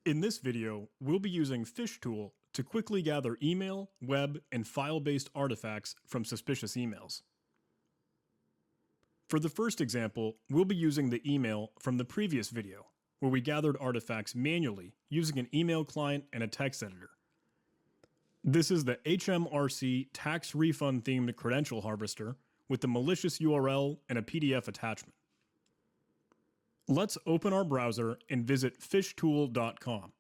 In this video, we'll be using PhishTool to quickly gather email, web, and file-based artifacts from suspicious emails. For the first example, we'll be using the email from the previous video, where we gathered artifacts manually using an email client and a text editor. This is the HMRC tax refund themed credential harvester with the malicious URL and a PDF attachment. Let's open our browser and visit phishtool.com.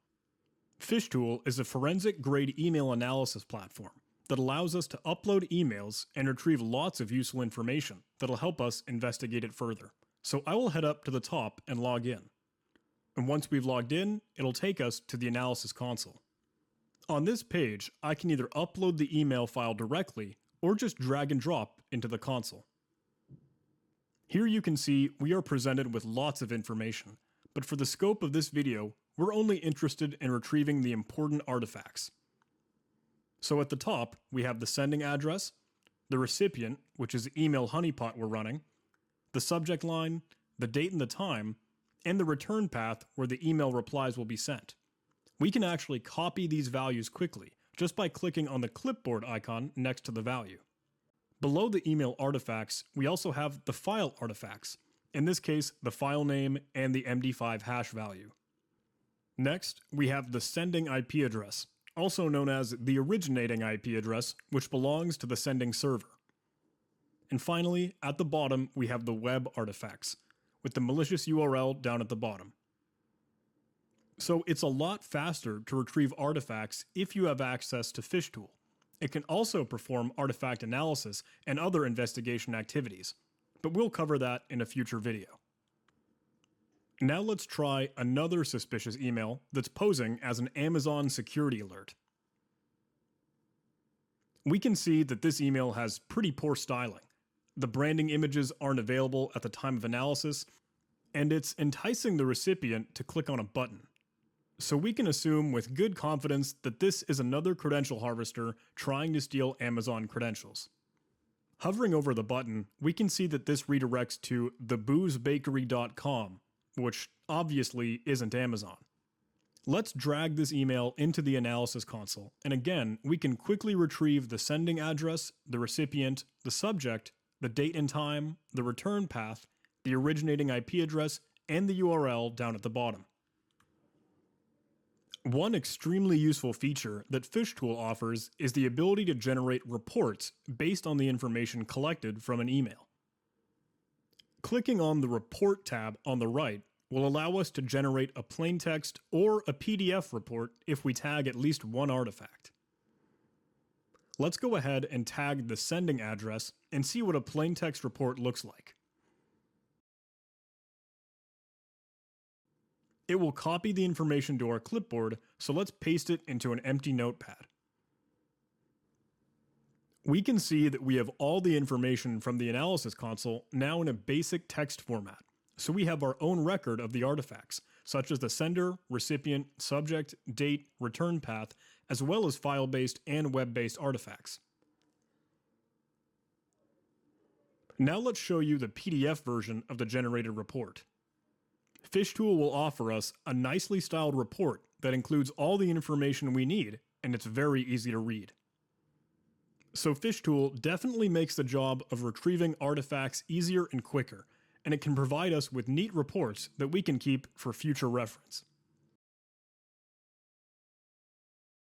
PhishTool is a forensic-grade email analysis platform that allows us to upload emails and retrieve lots of useful information that'll help us investigate it further. So I will head up to the top and log in. And once we've logged in, it'll take us to the analysis console. On this page, I can either upload the email file directly or just drag and drop into the console. Here you can see we are presented with lots of information, but for the scope of this video, we're only interested in retrieving the important artifacts. So at the top, we have the sending address, the recipient, which is the email honeypot we're running, the subject line, the date and the time, and the return path where the email replies will be sent. We can actually copy these values quickly just by clicking on the clipboard icon next to the value. Below the email artifacts, we also have the file artifacts, in this case the file name and the MD5 hash value. Next, we have the sending IP address, also known as the originating IP address, which belongs to the sending server. And finally, at the bottom, we have the web artifacts, with the malicious URL down at the bottom. So it's a lot faster to retrieve artifacts if you have access to PhishTool. It can also perform artifact analysis and other investigation activities, but we'll cover that in a future video. Now let's try another suspicious email that's posing as an Amazon security alert. We can see that this email has pretty poor styling. The branding images aren't available at the time of analysis, and it's enticing the recipient to click on a button. So we can assume with good confidence that this is another credential harvester trying to steal Amazon credentials. Hovering over the button, we can see that this redirects to theboozebakery.com, which obviously isn't Amazon. Let's drag this email into the analysis console, and again, we can quickly retrieve the sending address, the recipient, the subject, the date and time, the return path, the originating IP address, and the URL down at the bottom. One extremely useful feature that PhishTool offers is the ability to generate reports based on the information collected from an email. Clicking on the Report tab on the right will allow us to generate a plaintext or a PDF report if we tag at least one artifact. Let's go ahead and tag the sending address and see what a plaintext report looks like. It will copy the information to our clipboard, so let's paste it into an empty notepad. We can see that we have all the information from the analysis console now in a basic text format, so we have our own record of the artifacts, such as the sender, recipient, subject, date, return path, as well as file-based and web-based artifacts. Now let's show you the PDF version of the generated report. PhishTool will offer us a nicely styled report that includes all the information we need, and it's very easy to read. So PhishTool definitely makes the job of retrieving artifacts easier and quicker, and it can provide us with neat reports that we can keep for future reference.